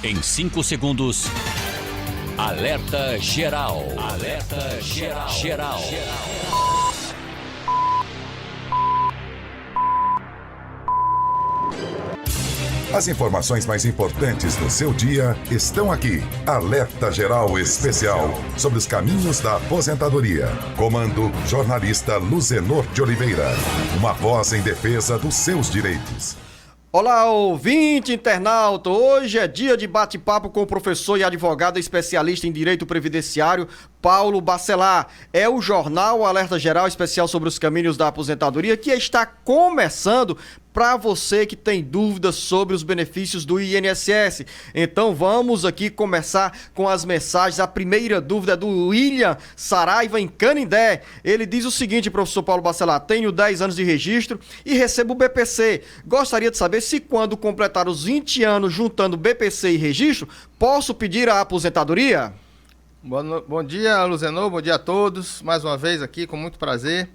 Em 5 segundos, alerta geral. Alerta geral. As informações mais importantes do seu dia estão aqui. Alerta Geral Especial sobre os caminhos da aposentadoria. Comando jornalista Luzenor de Oliveira. Uma voz em defesa dos seus direitos. Olá, ouvinte internauta! Hoje é dia de bate-papo com o professor e advogado especialista em direito previdenciário, Paulo Bacelar. É o jornal Alerta Geral Especial sobre os caminhos da aposentadoria que está começando para você que tem dúvidas sobre os benefícios do INSS. Então vamos aqui começar com as mensagens. A primeira dúvida é do William Saraiva, em Canindé. Ele diz o seguinte, professor Paulo Bacelar: tenho 10 anos de registro e recebo o BPC. Gostaria de saber se quando completar os 20 anos juntando BPC e registro, posso pedir a aposentadoria? Bom dia, Luzenor, bom dia a todos. Mais uma vez aqui, com muito prazer.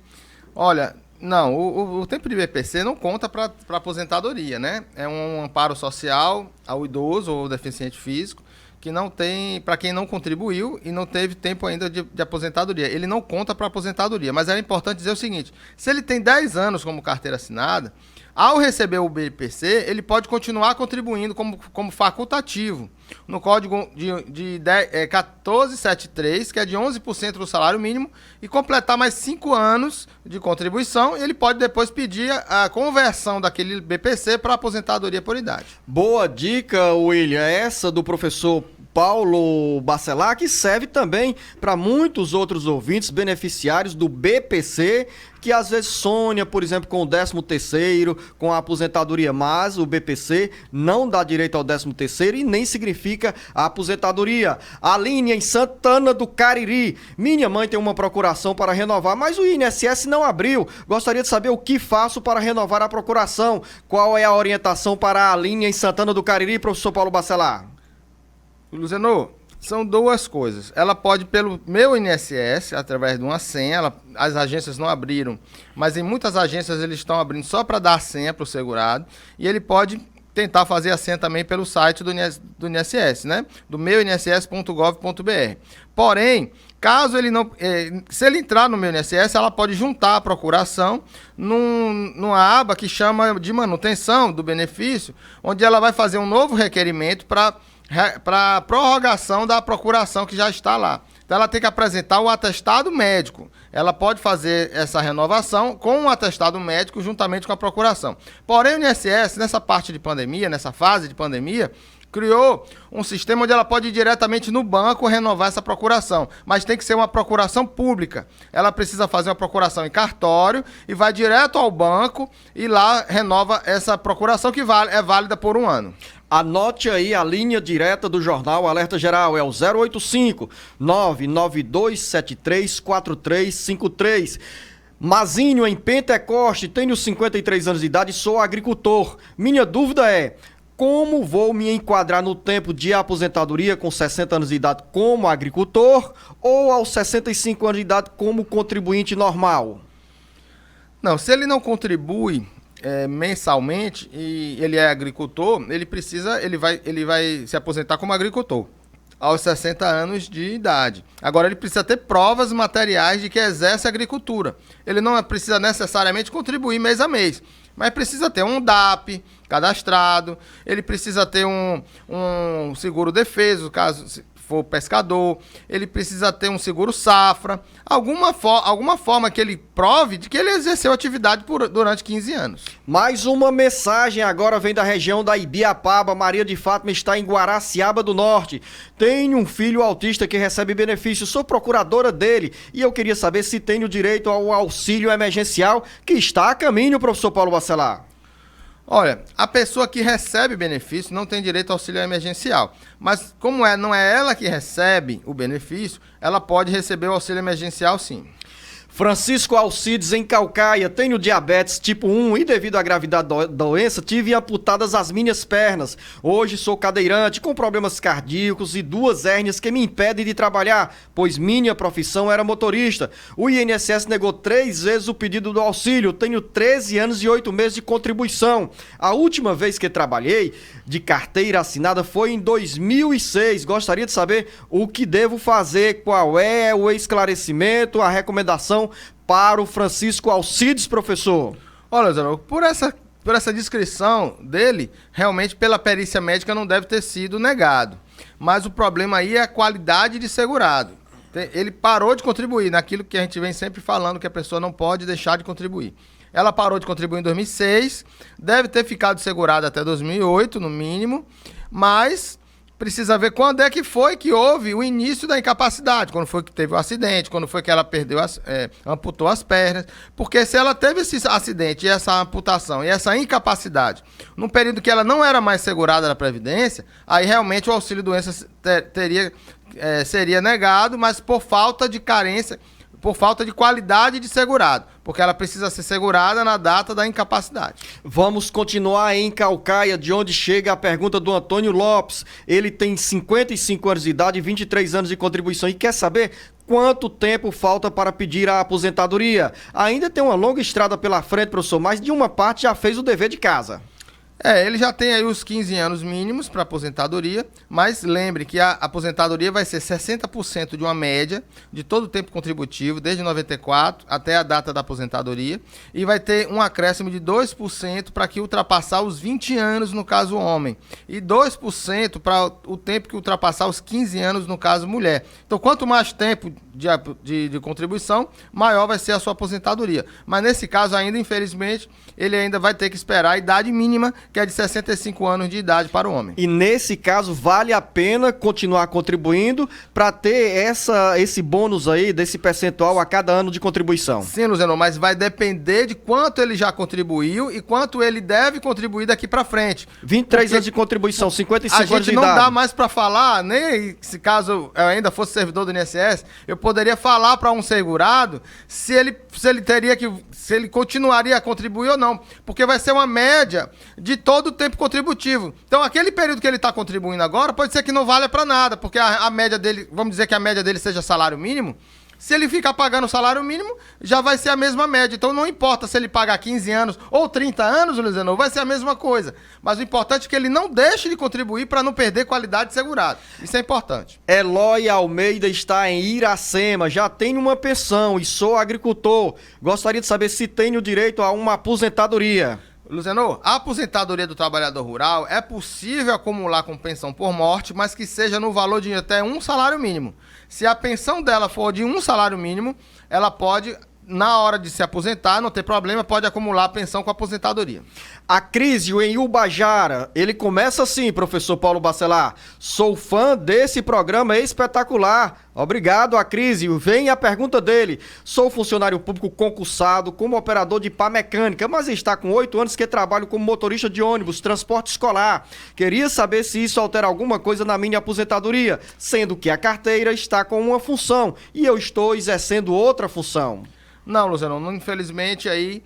Olha, não, o tempo de BPC não conta para aposentadoria, né? É um amparo social ao idoso ou deficiente físico que não tem, para quem não contribuiu e não teve tempo ainda de aposentadoria. Ele não conta para aposentadoria, mas é importante dizer o seguinte: se ele tem 10 anos como carteira assinada, ao receber o BPC, ele pode continuar contribuindo como facultativo, no código de 1473, que é de 11% do salário mínimo, e completar mais 5 anos de contribuição, e ele pode depois pedir a conversão daquele BPC para aposentadoria por idade. Boa dica, William, essa do professor Paulo Bacelar, que serve também para muitos outros ouvintes beneficiários do BPC, que às vezes sonha, por exemplo, com o 13º, com a aposentadoria, mas o BPC não dá direito ao 13º e nem significa a aposentadoria. Aline, em Santana do Cariri: minha mãe tem uma procuração para renovar, mas o INSS não abriu. Gostaria de saber o que faço para renovar a procuração. Qual é a orientação para a Aline, em Santana do Cariri, professor Paulo Bacelar? Luzenor, são duas coisas. Ela pode, pelo meu INSS, através de uma senha, as agências não abriram, mas em muitas agências eles estão abrindo só para dar a senha para o segurado, e ele pode tentar fazer a senha também pelo site do INSS, né? Do meuinss.gov.br. Porém, caso ele não, se ele entrar no meu INSS, ela pode juntar a procuração numa aba que chama de manutenção do benefício, onde ela vai fazer um novo requerimento para prorrogação da procuração que já está lá. Então ela tem que apresentar o atestado médico. Ela pode fazer essa renovação com o atestado médico juntamente com a procuração. Porém, o INSS, nessa parte de pandemia, nessa fase de pandemia, criou um sistema onde ela pode ir diretamente no banco renovar essa procuração, mas tem que ser uma procuração pública. Ela precisa fazer uma procuração em cartório e vai direto ao banco e lá renova essa procuração, que é válida por 1 ano. Anote aí a linha direta do jornal Alerta Geral, é o 085 99273 4353. Mazinho, em Pentecoste: tenho 53 anos de idade e sou agricultor. Minha dúvida é: como vou me enquadrar no tempo de aposentadoria com 60 anos de idade como agricultor ou aos 65 anos de idade como contribuinte normal? Não, se ele não contribui mensalmente e ele é agricultor, ele vai se aposentar como agricultor aos 60 anos de idade. Agora, ele precisa ter provas materiais de que exerce agricultura. Ele não precisa necessariamente contribuir mês a mês, mas precisa ter um DAP cadastrado, ele precisa ter um seguro-defeso, caso for pescador, ele precisa ter um seguro safra, alguma forma que ele prove de que ele exerceu atividade durante 15 anos. Mais uma mensagem agora vem da região da Ibiapaba. Maria de Fátima está em Guaraciaba do Norte. Tenho um filho autista que recebe benefício, sou procuradora dele e eu queria saber se tenho direito ao auxílio emergencial que está a caminho, professor Paulo Bacelar. Olha, a pessoa que recebe benefício não tem direito ao auxílio emergencial, mas como não é ela que recebe o benefício, ela pode receber o auxílio emergencial, sim. Francisco Alcides, em Calcaia, tenho diabetes tipo 1 e devido à gravidade da doença, tive amputadas as minhas pernas. Hoje sou cadeirante, com problemas cardíacos e 2 hérnias que me impedem de trabalhar, pois minha profissão era motorista. O INSS negou 3 vezes o pedido do auxílio, tenho 13 anos e 8 meses de contribuição. A última vez que trabalhei de carteira assinada foi em 2006. Gostaria de saber o que devo fazer, qual é o esclarecimento, a recomendação para o Francisco Alcides, professor. Olha, Zé, por essa descrição dele, realmente pela perícia médica não deve ter sido negado. Mas o problema aí é a qualidade de segurado. Ele parou de contribuir naquilo que a gente vem sempre falando, que a pessoa não pode deixar de contribuir. Ela parou de contribuir em 2006, deve ter ficado segurada até 2008, no mínimo, mas precisa ver quando é que foi que houve o início da incapacidade, quando foi que teve o acidente, quando foi que ela amputou as pernas, porque se ela teve esse acidente e essa amputação e essa incapacidade num período que ela não era mais segurada da Previdência, aí realmente o auxílio-doença seria negado, mas por falta de carência, por falta de qualidade de segurado, porque ela precisa ser segurada na data da incapacidade. Vamos continuar em Calcaia, de onde chega a pergunta do Antônio Lopes. Ele tem 55 anos de idade e 23 anos de contribuição e quer saber quanto tempo falta para pedir a aposentadoria. Ainda tem uma longa estrada pela frente, professor, mas de uma parte já fez o dever de casa. Ele já tem aí os 15 anos mínimos para aposentadoria, mas lembre que a aposentadoria vai ser 60% de uma média de todo o tempo contributivo, desde 94 até a data da aposentadoria, e vai ter um acréscimo de 2% para que ultrapassar os 20 anos, no caso homem, e 2% para o tempo que ultrapassar os 15 anos, no caso mulher. Então, quanto mais tempo de contribuição, maior vai ser a sua aposentadoria. Mas nesse caso ainda, infelizmente, ele ainda vai ter que esperar a idade mínima, que é de 65 anos de idade para o homem. E nesse caso, vale a pena continuar contribuindo para ter esse bônus aí, desse percentual a cada ano de contribuição? Sim, Luciano, mas vai depender de quanto ele já contribuiu e quanto ele deve contribuir daqui para frente. 23 anos de contribuição, 55 anos de idade. A gente não dá mais para falar, nem se caso eu ainda fosse servidor do INSS, eu poderia falar para um segurado se ele continuaria a contribuir ou não, porque vai ser uma média de todo o tempo contributivo. Então, aquele período que ele está contribuindo agora, pode ser que não valha para nada, porque a média dele, vamos dizer que a média dele seja salário mínimo, se ele ficar pagando o salário mínimo, já vai ser a mesma média. Então, não importa se ele pagar 15 anos ou 30 anos, Luciano, vai ser a mesma coisa. Mas o importante é que ele não deixe de contribuir para não perder qualidade de segurado. Isso é importante. Eloy Almeida está em Iracema, já tenho uma pensão e sou agricultor. Gostaria de saber se tenho direito a uma aposentadoria. Luciano, a aposentadoria do trabalhador rural é possível acumular com pensão por morte, mas que seja no valor de até um salário mínimo. Se a pensão dela for de um salário mínimo, ela pode, na hora de se aposentar, não ter problema, pode acumular a pensão com a aposentadoria. A Crísio em Ubajara, ele começa assim, professor Paulo Bacelar. Sou fã desse programa espetacular. Obrigado, Acrísio. Vem a pergunta dele. Sou funcionário público concursado como operador de pá mecânica, mas está com 8 anos que trabalho como motorista de ônibus, transporte escolar. Queria saber se isso altera alguma coisa na minha aposentadoria, sendo que a carteira está com uma função e eu estou exercendo outra função. Não, Luciano, infelizmente aí,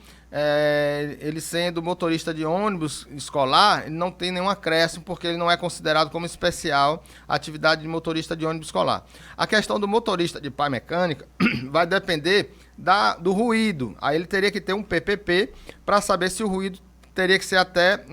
ele sendo motorista de ônibus escolar, ele não tem nenhum acréscimo, porque ele não é considerado como especial a atividade de motorista de ônibus escolar. A questão do motorista de pá mecânica vai depender do ruído. Aí ele teria que ter um PPP para saber se o ruído teria que ser até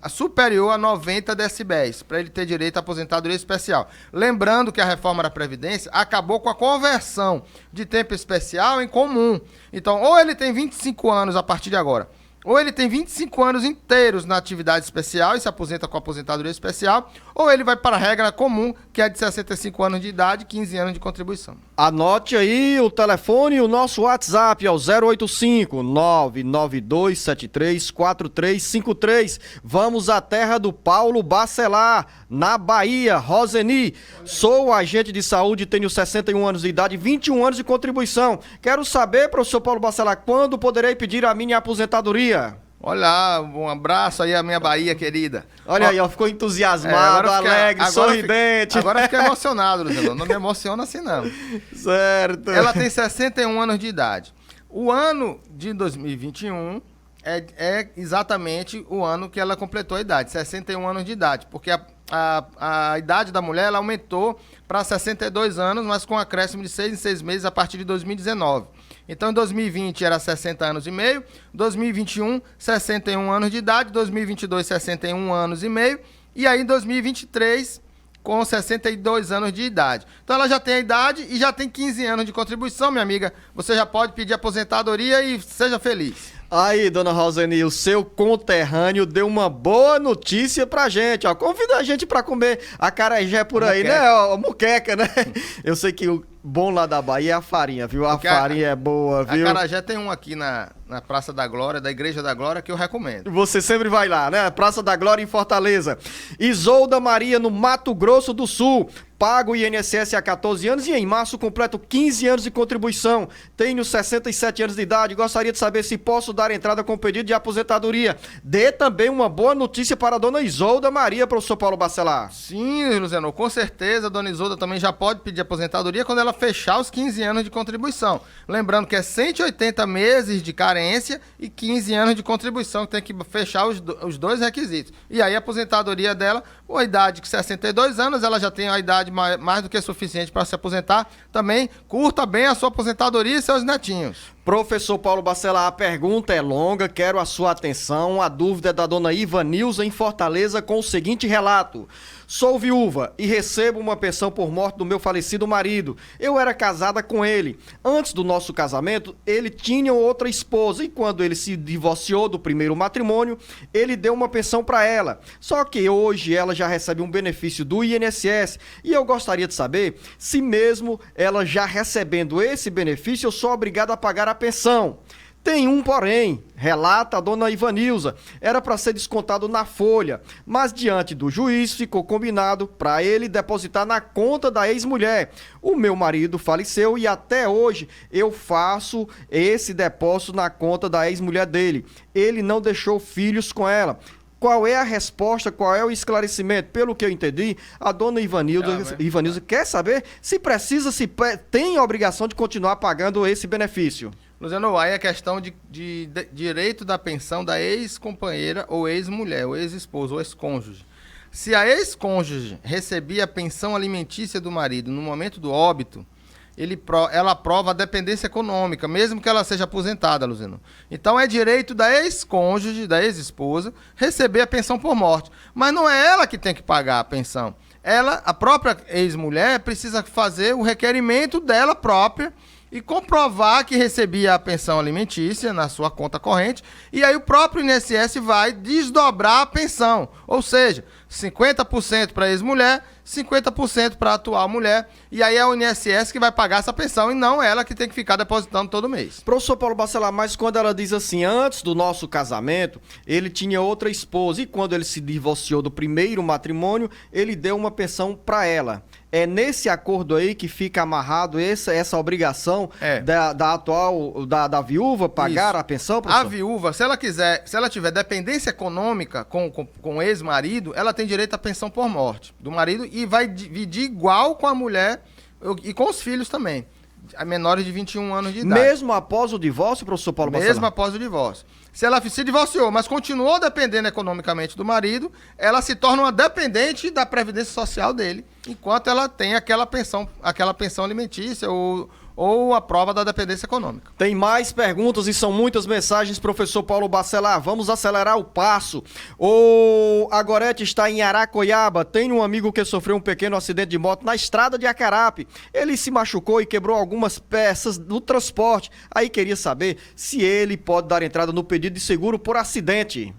superior a 90 decibéis, para ele ter direito à aposentadoria especial. Lembrando que a reforma da Previdência acabou com a conversão de tempo especial em comum. Então, ou ele tem 25 anos a partir de agora, ou ele tem 25 anos inteiros na atividade especial e se aposenta com a aposentadoria especial, ou ele vai para a regra comum, que é de 65 anos de idade e 15 anos de contribuição. Anote aí o telefone e o nosso WhatsApp é o 085-992734353. Vamos à terra do Paulo Bacelar, na Bahia. Roseni, sou agente de saúde, tenho 61 anos de idade e 21 anos de contribuição. Quero saber, professor Paulo Bacelar, quando poderei pedir a minha aposentadoria? Olha, um abraço aí à minha Bahia querida. Olha aí, ó, ficou entusiasmado, alegre, sorridente. Agora fiquei emocionado, Luciano. Não me emociona assim, não. Certo. Ela tem 61 anos de idade. O ano de 2021 é exatamente o ano que ela completou a idade, 61 anos de idade, porque a idade da mulher ela aumentou para 62 anos, mas com acréscimo de 6 em 6 meses a partir de 2019. Então, em 2020 era 60 anos e meio, 2021, 61 anos de idade, 2022, 61 anos e meio, e aí em 2023, com 62 anos de idade. Então, ela já tem a idade e já tem 15 anos de contribuição, minha amiga. Você já pode pedir aposentadoria e seja feliz. Aí, dona Roseni, o seu conterrâneo deu uma boa notícia pra gente, ó. Convida a gente pra comer acarajé por aí, né? Ó, muqueca, né? Eu sei que o bom lá da Bahia é a farinha, viu? A farinha é boa, viu? Acarajé tem um aqui na Praça da Glória, da Igreja da Glória, que eu recomendo. Você sempre vai lá, né? Praça da Glória em Fortaleza. Isolda Maria, no Mato Grosso do Sul. Pago o INSS há 14 anos e em março completo 15 anos de contribuição. Tenho 67 anos de idade. Gostaria de saber se posso dar entrada com pedido de aposentadoria. Dê também uma boa notícia para a dona Isolda Maria, professor Paulo Bacelar. Sim, Luciano, com certeza a dona Isolda também já pode pedir aposentadoria quando ela fechar os 15 anos de contribuição. Lembrando que é 180 meses de carência e 15 anos de contribuição, que tem que fechar os dois requisitos. E aí a aposentadoria dela, com a idade de 62 anos, ela já tem a idade mais do que suficiente para se aposentar. Também curta bem a sua aposentadoria e seus netinhos. Professor Paulo Bacelar, a pergunta é longa, quero a sua atenção. A dúvida é da dona Ivanilza em Fortaleza com o seguinte relato. Sou viúva e recebo uma pensão por morte do meu falecido marido. Eu era casada com ele. Antes do nosso casamento, ele tinha outra esposa e quando ele se divorciou do primeiro matrimônio, ele deu uma pensão para ela. Só que hoje ela já recebe um benefício do INSS e eu gostaria de saber se mesmo ela já recebendo esse benefício, eu sou obrigado a pagar a pensão. Tem um porém, relata a dona Ivanilza, era para ser descontado na folha, mas diante do juiz ficou combinado para ele depositar na conta da ex-mulher. O meu marido faleceu e até hoje eu faço esse depósito na conta da ex-mulher dele. Ele não deixou filhos com ela. Qual é a resposta, qual é o esclarecimento? Pelo que eu entendi, a dona Ivanilza quer saber se precisa, se tem a obrigação de continuar pagando esse benefício. Luciano, aí é questão de direito da pensão da ex-companheira ou ex-mulher, ou ex-esposa, ou ex-cônjuge. Se a ex-cônjuge recebia a pensão alimentícia do marido no momento do óbito, ela prova a dependência econômica, mesmo que ela seja aposentada, Luciano. Então é direito da ex-cônjuge, da ex-esposa, receber a pensão por morte. Mas não é ela que tem que pagar a pensão. A própria ex-mulher, precisa fazer o requerimento dela própria e comprovar que recebia a pensão alimentícia na sua conta corrente, e aí o próprio INSS vai desdobrar a pensão, ou seja, 50% para a ex-mulher, 50% para a atual mulher, e aí é o INSS que vai pagar essa pensão e não ela que tem que ficar depositando todo mês. Professor Paulo Bacelar, mas quando ela diz assim, antes do nosso casamento, ele tinha outra esposa e quando ele se divorciou do primeiro matrimônio, ele deu uma pensão para ela. É nesse acordo aí que fica amarrado essa obrigação da atual, da viúva pagar a pensão, professor? A viúva, se ela tiver dependência econômica com o ex-marido, ela tem direito à pensão por morte do marido e vai dividir igual com a mulher e com os filhos também, menores de 21 anos de idade. Mesmo após o divórcio, professor Paulo Bacelar? Mesmo após o divórcio. Se ela se divorciou, mas continuou dependendo economicamente do marido, ela se torna uma dependente da previdência social dele, enquanto ela tem aquela pensão alimentícia ou a prova da dependência econômica. Tem mais perguntas e são muitas mensagens, professor Paulo Bacelar. Vamos acelerar o passo. A Gorete está em Aracoiaba. Tem um amigo que sofreu um pequeno acidente de moto na estrada de Acarape. Ele se machucou e quebrou algumas peças do transporte. Aí queria saber se ele pode dar entrada no pedido de seguro por acidente.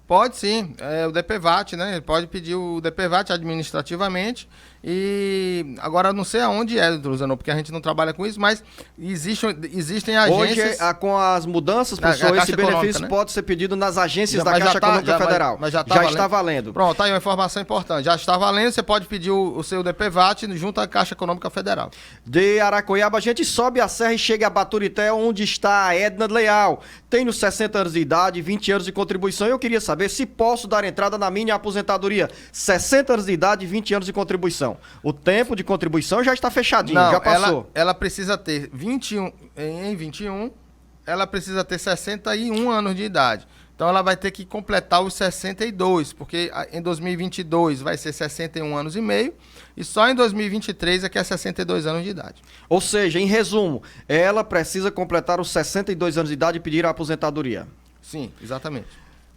Pode sim, o DPVAT, né? Ele pode pedir o DPVAT administrativamente e agora eu não sei aonde Luciano, porque a gente não trabalha com isso, mas existem agências... Hoje, com as mudanças, professor, esse benefício, né, pode ser pedido nas agências da Caixa Econômica Federal. Mas já está valendo. Pronto, tá aí uma informação importante. Já está valendo, você pode pedir o seu DPVAT junto à Caixa Econômica Federal. De Aracoiaba, a gente sobe a serra e chega a Baturité, onde está a Edna Leal. Tenho 60 anos de idade, 20 anos de contribuição. Eu queria saber se posso dar entrada na minha aposentadoria. 60 anos de idade e 20 anos de contribuição. O tempo de contribuição já está fechadinho, já passou. Ela precisa ter 21 ela precisa ter 61 anos de idade. Então ela vai ter que completar os 62, porque em 2022 vai ser 61 anos e meio, e só em 2023 é que é 62 anos de idade. Ou seja, em resumo, ela precisa completar os 62 anos de idade e pedir a aposentadoria. Sim, exatamente.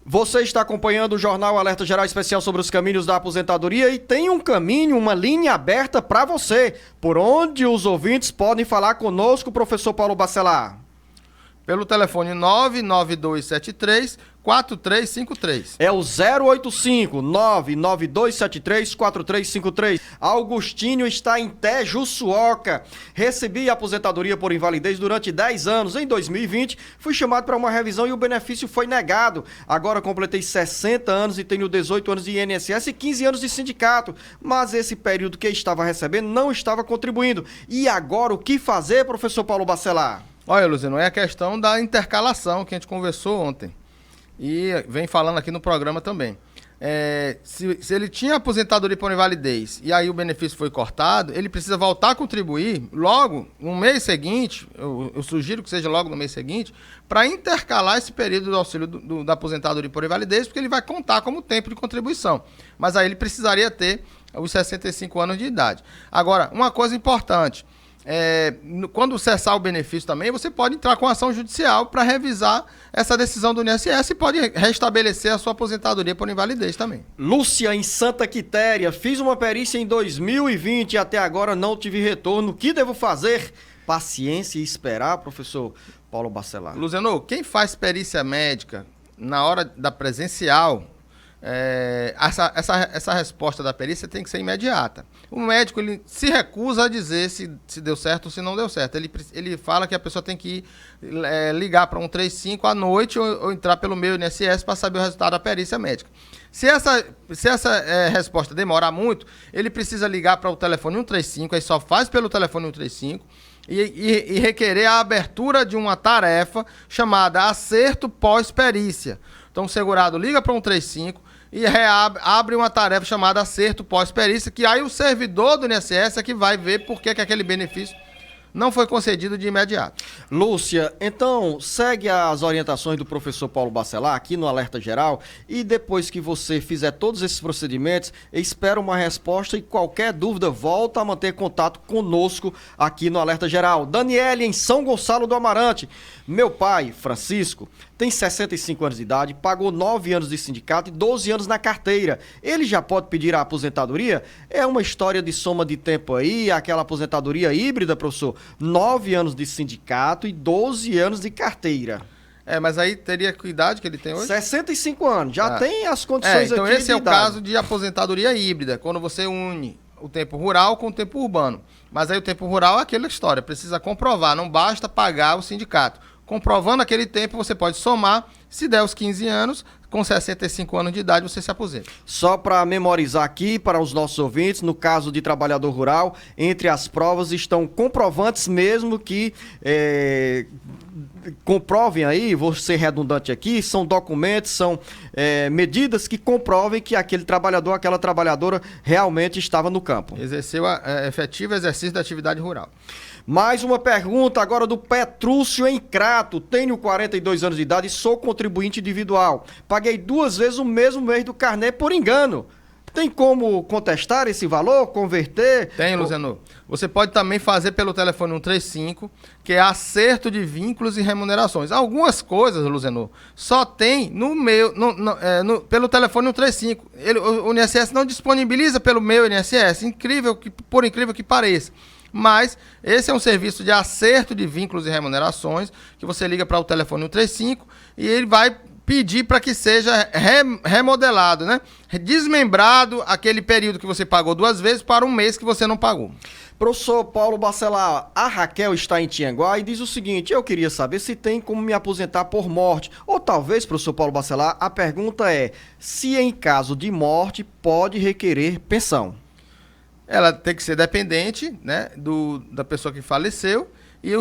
Você está acompanhando o Jornal Alerta Geral Especial sobre os caminhos da aposentadoria e tem um caminho, uma linha aberta para você, por onde os ouvintes podem falar conosco, professor Paulo Bacelar. Pelo telefone 99273-4353. É o 085-99273-4353. Augustinho está em Tejuçuoca. Recebi a aposentadoria por invalidez durante 10 anos. Em 2020, fui chamado para uma revisão e o benefício foi negado. Agora completei 60 anos e tenho 18 anos de INSS e 15 anos de sindicato. Mas esse período que estava recebendo não estava contribuindo. E agora o que fazer, professor Paulo Bacelar? Olha, Luciano, é a questão da intercalação que a gente conversou ontem e vem falando aqui no programa também. Se ele tinha aposentadoria por invalidez e aí o benefício foi cortado, ele precisa voltar a contribuir logo no mês seguinte, eu sugiro que seja logo no mês seguinte, para intercalar esse período do auxílio da aposentadoria por invalidez, porque ele vai contar como tempo de contribuição. Mas aí ele precisaria ter os 65 anos de idade. Agora, uma coisa importante... quando cessar o benefício também, você pode entrar com ação judicial para revisar essa decisão do INSS e pode restabelecer a sua aposentadoria por invalidez também. Lúcia, em Santa Quitéria, fiz uma perícia em 2020 e até agora não tive retorno. O que devo fazer? Paciência e esperar, professor Paulo Bacelar. Luciano, quem faz perícia médica na hora da presencial... essa resposta da perícia tem que ser imediata. O médico ele se recusa a dizer se deu certo ou se não deu certo. Ele fala que a pessoa tem que ligar para 135 à noite ou entrar pelo meu INSS para saber o resultado da perícia médica. Se essa resposta demorar muito, ele precisa ligar para o telefone 135, aí só faz pelo telefone 135 e requerer a abertura de uma tarefa chamada acerto pós-perícia. Então o segurado liga para 135 e abre uma tarefa chamada acerto pós-perícia, que aí o servidor do INSS é que vai ver por que aquele benefício não foi concedido de imediato. Lúcia, então segue as orientações do professor Paulo Bacelar aqui no Alerta Geral e depois que você fizer todos esses procedimentos, espera uma resposta e qualquer dúvida volta a manter contato conosco aqui no Alerta Geral. Daniele, em São Gonçalo do Amarante. Meu pai, Francisco, tem 65 anos de idade, pagou 9 anos de sindicato e 12 anos na carteira. Ele já pode pedir a aposentadoria? É uma história de soma de tempo aí, aquela aposentadoria híbrida, professor? 9 anos de sindicato e 12 anos de carteira. Mas aí teria que idade que ele tem hoje? 65 anos, já tem as condições então aqui esse de é o idade. caso de aposentadoria híbrida, quando você une o tempo rural com o tempo urbano. Mas aí o tempo rural é aquela história, precisa comprovar, não basta pagar o sindicato. Comprovando aquele tempo, você pode somar, se der os 15 anos, com 65 anos de idade você se aposenta. Só para memorizar aqui para os nossos ouvintes, no caso de trabalhador rural, entre as provas estão comprovantes mesmo que comprovem aí, vou ser redundante aqui, são documentos, são medidas que comprovem que aquele trabalhador, aquela trabalhadora realmente estava no campo. Exerceu efetivo exercício da atividade rural. Mais uma pergunta agora do Petrúcio em Crato. Tenho 42 anos de idade e sou contribuinte individual. Paguei 2 vezes o mesmo mês do carnê por engano. Tem como contestar esse valor, converter? Tem, Luciano. Você pode também fazer pelo telefone 135, que é acerto de vínculos e remunerações. Algumas coisas, Luciano, só tem pelo telefone 135. O INSS não disponibiliza pelo meu INSS, por incrível que pareça. Mas esse é um serviço de acerto de vínculos e remunerações, que você liga para o telefone 135 e ele vai pedir para que seja remodelado, né? Desmembrado aquele período que você pagou 2 vezes para um mês que você não pagou. Professor Paulo Bacelar, a Raquel está em Tianguá e diz o seguinte: eu queria saber se tem como me aposentar por morte. Ou talvez, professor Paulo Bacelar, a pergunta é se em caso de morte pode requerer pensão. Ela tem que ser dependente, né, da pessoa que faleceu, e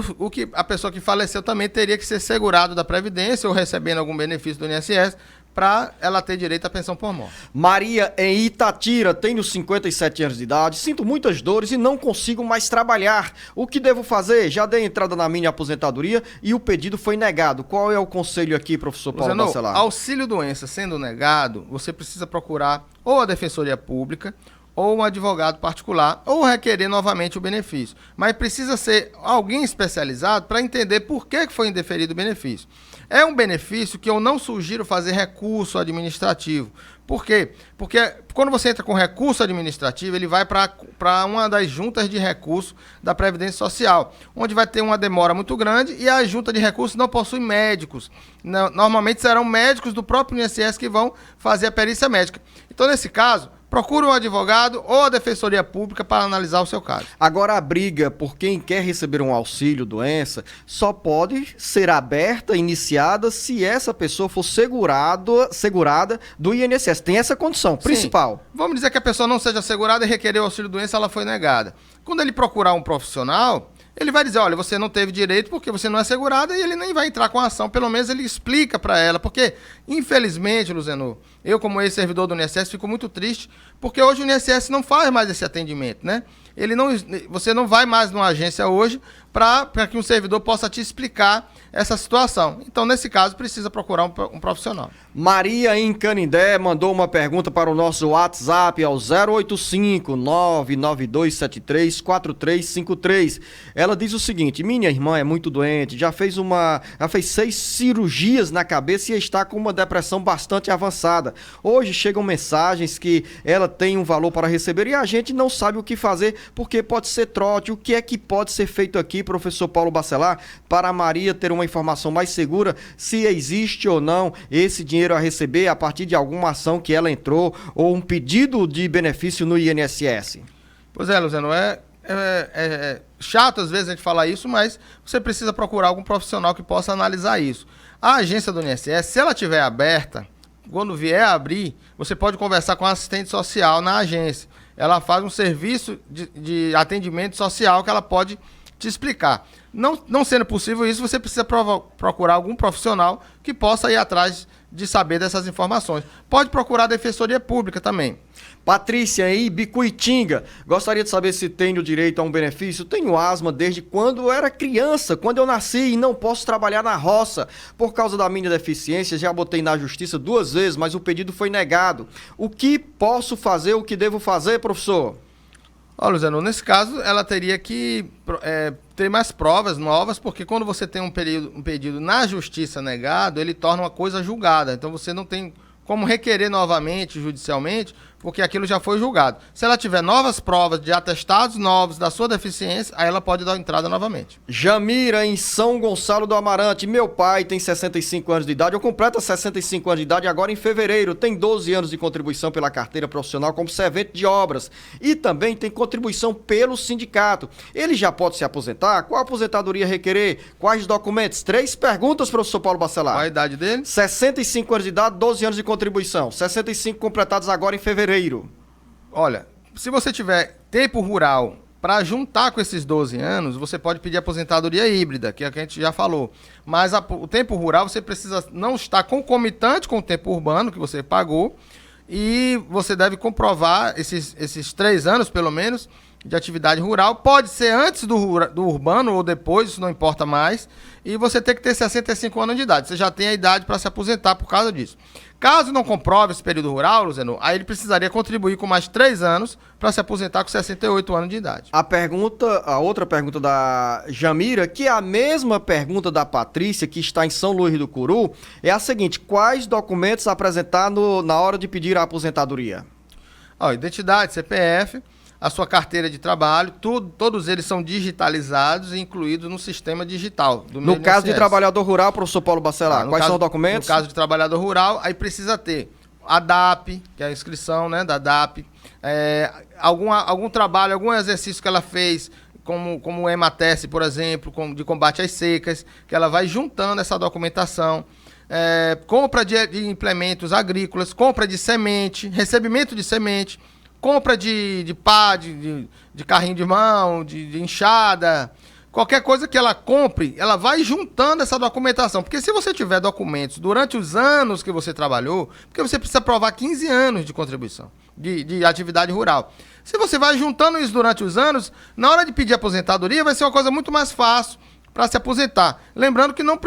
a pessoa que faleceu também teria que ser segurado da Previdência ou recebendo algum benefício do INSS para ela ter direito à pensão por morte. Maria, em Itatira, tenho 57 anos de idade, sinto muitas dores e não consigo mais trabalhar. O que devo fazer? Já dei entrada na minha aposentadoria e o pedido foi negado. Qual é o conselho aqui, professor Paulo Bacelar? Auxílio-doença sendo negado, você precisa procurar ou a Defensoria Pública, ou um advogado particular, ou requerer novamente o benefício. Mas precisa ser alguém especializado para entender por que foi indeferido o benefício. É um benefício que eu não sugiro fazer recurso administrativo. Por quê? Porque quando você entra com recurso administrativo, ele vai para uma das juntas de recurso da Previdência Social, onde vai ter uma demora muito grande e a junta de recursos não possui médicos. Normalmente serão médicos do próprio INSS que vão fazer a perícia médica. Então, nesse caso, procure um advogado ou a Defensoria Pública para analisar o seu caso. Agora, a briga por quem quer receber um auxílio-doença só pode ser aberta, iniciada, se essa pessoa for segurada do INSS. Tem essa condição principal. Sim. Vamos dizer que a pessoa não seja segurada e requerer o auxílio-doença, ela foi negada. Quando ele procurar um profissional, ele vai dizer, olha, você não teve direito porque você não é segurada, e ele nem vai entrar com a ação. Pelo menos ele explica para ela. Porque, infelizmente, Luzenor, eu como ex-servidor do INSS fico muito triste, porque hoje o INSS não faz mais esse atendimento, né? Você não vai mais numa agência hoje para que um servidor possa te explicar essa situação. Então, nesse caso, precisa procurar um profissional. Maria, em Canindé, mandou uma pergunta para o nosso WhatsApp ao 085-99273-4353. Ela diz o seguinte: minha irmã é muito doente, já fez 6 cirurgias na cabeça e está com uma depressão bastante avançada. Hoje chegam mensagens que ela tem um valor para receber e a gente não sabe o que fazer, porque pode ser trote. O que é que pode ser feito aqui, professor Paulo Bacelar, para a Maria ter uma informação mais segura se existe ou não esse dinheiro a receber a partir de alguma ação que ela entrou ou um pedido de benefício no INSS? Pois é, Luciano, é chato às vezes a gente falar isso, mas você precisa procurar algum profissional que possa analisar isso. A agência do INSS, se ela estiver aberta, quando vier a abrir, você pode conversar com a assistente social na agência. Ela faz um serviço de atendimento social que ela pode te explicar. Não sendo possível isso, você precisa procurar algum profissional que possa ir atrás de saber dessas informações. Pode procurar a Defensoria Pública também. Patrícia, aí, Bicuitinga, gostaria de saber se tenho direito a um benefício. Tenho asma desde quando era criança, quando eu nasci, e não posso trabalhar na roça. Por causa da minha deficiência, já botei na justiça 2 vezes, mas o pedido foi negado. O que posso fazer, o que devo fazer, professor? Olha, Luciano, nesse caso, ela teria que ter mais provas novas, porque quando você tem um pedido na justiça negado, ele torna uma coisa julgada. Então, você não tem como requerer novamente, judicialmente, porque aquilo já foi julgado. Se ela tiver novas provas de atestados novos da sua deficiência, aí ela pode dar entrada novamente. Jamira, em São Gonçalo do Amarante. Meu pai tem 65 anos de idade, eu completo 65 anos de idade agora em fevereiro. Tem 12 anos de contribuição pela carteira profissional como servente de obras. E também tem contribuição pelo sindicato. Ele já pode se aposentar? Qual aposentadoria requerer? Quais documentos? 3 perguntas, professor Paulo Bacelar. Qual a idade dele? 65 anos de idade, 12 anos de contribuição. 65 completados agora em fevereiro. Olha, se você tiver tempo rural para juntar com esses 12 anos, você pode pedir aposentadoria híbrida, que é o que a gente já falou. Mas o tempo rural você precisa não estar concomitante com o tempo urbano que você pagou, e você deve comprovar esses 3 anos, pelo menos, de atividade rural. Pode ser antes do urbano ou depois, isso não importa mais. E você tem que ter 65 anos de idade. Você já tem a idade para se aposentar por causa disso. Caso não comprove esse período rural, Luciano, aí ele precisaria contribuir com mais 3 anos para se aposentar com 68 anos de idade. A outra pergunta da Jamira, que é a mesma pergunta da Patrícia, que está em São Luís do Curu, é a seguinte: quais documentos apresentar na hora de pedir a aposentadoria? Identidade, CPF, a sua carteira de trabalho, todos eles são digitalizados e incluídos no sistema digital do No caso de trabalhador rural, professor Paulo Bacelar, quais são os documentos? No caso de trabalhador rural, aí precisa ter a DAP, que é a inscrição, né, da DAP, algum trabalho, algum exercício que ela fez, como o EMATES, por exemplo, de combate às secas, que ela vai juntando essa documentação. Compra de implementos agrícolas, compra de semente, recebimento de semente, compra de pá, de carrinho de mão, de enxada, qualquer coisa que ela compre, ela vai juntando essa documentação. Porque se você tiver documentos durante os anos que você trabalhou, porque você precisa provar 15 anos de contribuição, de atividade rural. Se você vai juntando isso durante os anos, na hora de pedir aposentadoria vai ser uma coisa muito mais fácil para se aposentar. Lembrando que não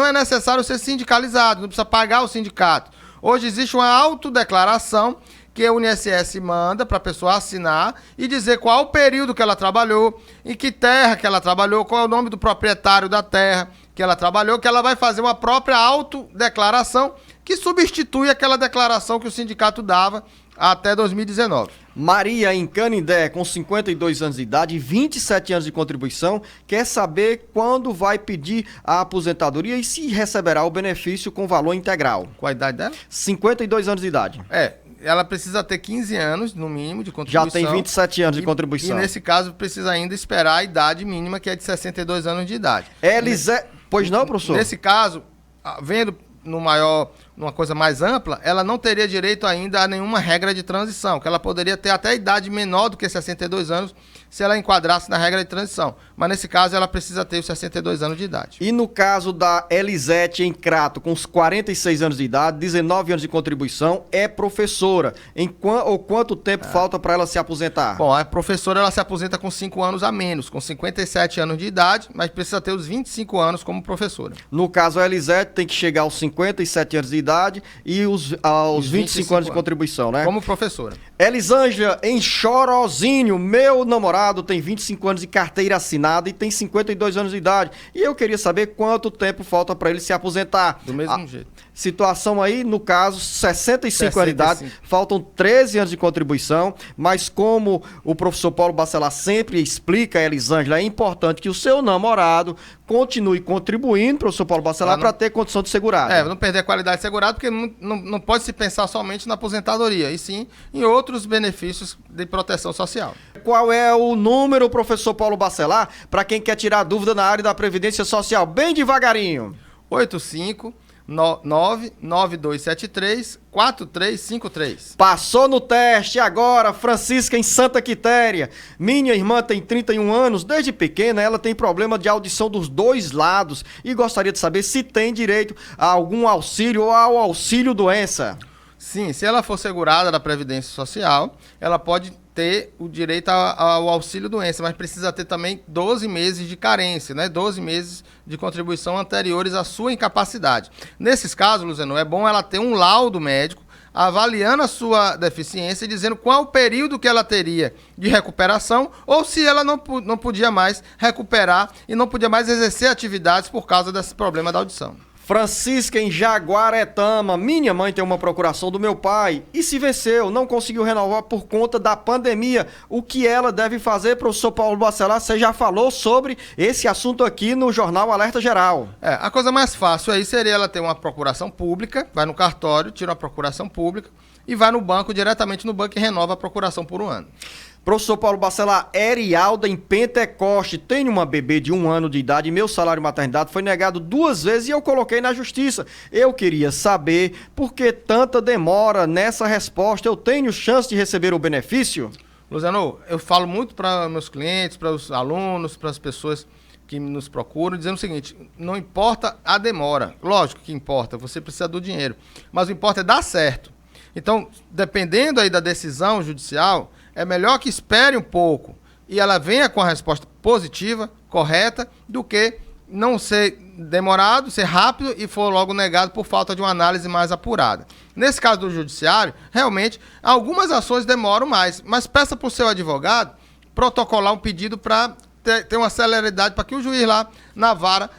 é necessário ser sindicalizado, não precisa pagar o sindicato. Hoje existe uma autodeclaração que o INSS manda para a pessoa assinar e dizer qual o período que ela trabalhou, em que terra que ela trabalhou, qual é o nome do proprietário da terra que ela trabalhou, que ela vai fazer uma própria autodeclaração que substitui aquela declaração que o sindicato dava até 2019. Maria, em Canindé, com 52 anos de idade e 27 anos de contribuição, quer saber quando vai pedir a aposentadoria e se receberá o benefício com valor integral. Qual a idade dela? 52 anos de idade. Ela precisa ter 15 anos, no mínimo, de contribuição. Já tem 27 anos de contribuição. E nesse caso, precisa ainda esperar a idade mínima, que é de 62 anos de idade. Pois não, professor? Nesse caso, vendo numa coisa mais ampla, ela não teria direito ainda a nenhuma regra de transição, que ela poderia ter até idade menor do que 62 anos se ela enquadrasse na regra de transição. Mas nesse caso, ela precisa ter os 62 anos de idade. E no caso da Elisete em Crato, com os 46 anos de idade, 19 anos de contribuição, é professora. Quanto tempo falta para ela se aposentar? Bom, a professora ela se aposenta com 5 anos a menos, com 57 anos de idade, mas precisa ter os 25 anos como professora. No caso, a Elisete tem que chegar aos 57 anos de idade e aos 25 anos de contribuição, né? Como professora. Elisângela, em Chorozinho, meu namorado tem 25 anos de carteira assinada e tem 52 anos de idade. E eu queria saber quanto tempo falta para ele se aposentar. Do mesmo jeito. Situação aí, no caso, 65 anos de idade, faltam 13 anos de contribuição, mas como o professor Paulo Bacelar sempre explica, Elisângela, é importante que o seu namorado continue contribuindo, professor Paulo Bacelar, para ter condição de segurado. Não perder a qualidade de segurado, porque não pode se pensar somente na aposentadoria, e sim em outros benefícios de proteção social. Qual é o número, professor Paulo Bacelar, para quem quer tirar dúvida na área da Previdência Social? Bem devagarinho. 85-9273-4353. Passou no teste agora, Francisca em Santa Quitéria. Minha irmã tem 31 anos, desde pequena ela tem problema de audição dos dois lados e gostaria de saber se tem direito a algum auxílio ou ao auxílio doença. Sim, se ela for segurada da Previdência Social, ela pode ter o direito ao auxílio doença, mas precisa ter também 12 meses de carência, né? 12 meses de contribuição anteriores à sua incapacidade. Nesses casos, Luciano, é bom ela ter um laudo médico avaliando a sua deficiência e dizendo qual o período que ela teria de recuperação ou se ela não podia mais recuperar e não podia mais exercer atividades por causa desse problema da audição. Francisca em Jaguaretama, minha mãe tem uma procuração do meu pai e se venceu, não conseguiu renovar por conta da pandemia. O que ela deve fazer, professor Paulo Bacelar? Você já falou sobre esse assunto aqui no Jornal Alerta Geral. A coisa mais fácil aí seria ela ter uma procuração pública, vai no cartório, tira uma procuração pública e vai no banco, diretamente no banco e renova a procuração por um ano. Professor Paulo Bacelar, Erialda em Pentecoste, tenho uma bebê de 1 ano de idade e meu salário maternidade foi negado 2 vezes e eu coloquei na justiça. Eu queria saber por que tanta demora nessa resposta. Eu tenho chance de receber o benefício? Luciano, eu falo muito para meus clientes, para os alunos, para as pessoas que nos procuram, dizendo o seguinte: não importa a demora. Lógico que importa, você precisa do dinheiro, mas o que importa é dar certo. Então, dependendo aí da decisão judicial, é melhor que espere um pouco e ela venha com a resposta positiva, correta, do que não ser demorado, ser rápido e for logo negado por falta de uma análise mais apurada. Nesse caso do judiciário, realmente, algumas ações demoram mais, mas peça para o seu advogado protocolar um pedido para ter uma celeridade, para que o juiz lá na vara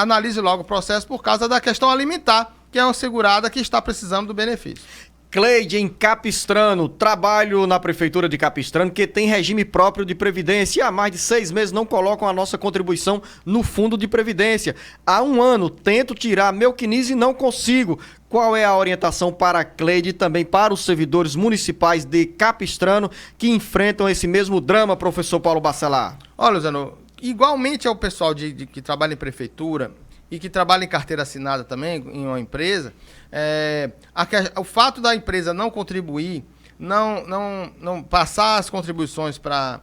analise logo o processo por causa da questão alimentar, que é uma segurada que está precisando do benefício. Cleide, em Capistrano, trabalho na prefeitura de Capistrano, que tem regime próprio de previdência e há mais de 6 meses não colocam a nossa contribuição no fundo de previdência. Há 1 ano tento tirar meu CNIS e não consigo. Qual é a orientação para a Cleide e também para os servidores municipais de Capistrano que enfrentam esse mesmo drama, professor Paulo Bacelar? Olha, Luciano, igualmente ao pessoal que trabalha em prefeitura e que trabalha em carteira assinada também, em uma empresa, o fato da empresa não contribuir, não passar as contribuições para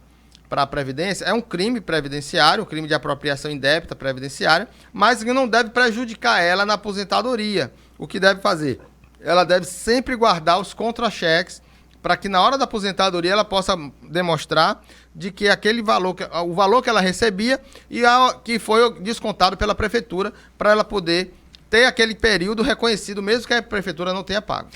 para a Previdência, é um crime previdenciário, um crime de apropriação indébita previdenciária, mas que não deve prejudicar ela na aposentadoria. O que deve fazer? Ela deve sempre guardar os contra-cheques para que na hora da aposentadoria ela possa demonstrar de que aquele valor, o valor que ela recebia que foi descontado pela prefeitura, para ela poder ter aquele período reconhecido, mesmo que a prefeitura não tenha pago.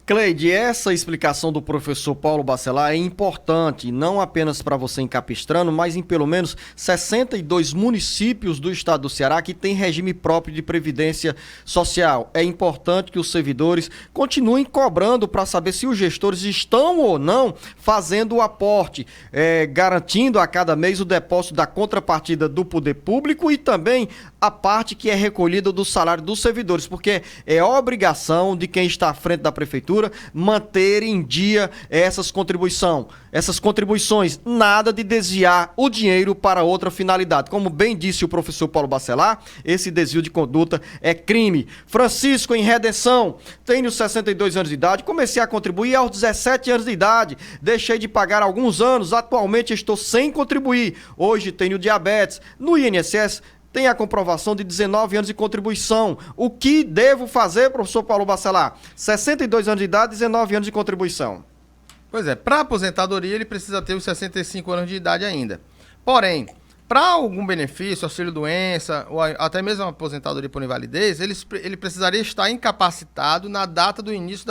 Cleide, essa explicação do professor Paulo Bacelar é importante, não apenas para você em Capistrano, mas em pelo menos 62 municípios do estado do Ceará que tem regime próprio de previdência social. É importante que os servidores continuem cobrando para saber se os gestores estão ou não fazendo o aporte, garantindo a cada mês o depósito da contrapartida do poder público e também a parte que é recolhida do salário dos servidores, porque é obrigação de quem está à frente da prefeitura manter em dia essas contribuições, nada de desviar o dinheiro para outra finalidade. Como bem disse o professor Paulo Bacelar, esse desvio de conduta é crime. Francisco, em Redenção, tenho 62 anos de idade, comecei a contribuir aos 17 anos de idade, deixei de pagar há alguns anos, atualmente estou sem contribuir, hoje tenho diabetes, no INSS tem a comprovação de 19 anos de contribuição. O que devo fazer, professor Paulo Bacelar? 62 anos de idade, 19 anos de contribuição. Pois é, para aposentadoria ele precisa ter os 65 anos de idade ainda. Porém, para algum benefício, auxílio-doença, ou até mesmo uma aposentadoria por invalidez, ele precisaria estar incapacitado na data do início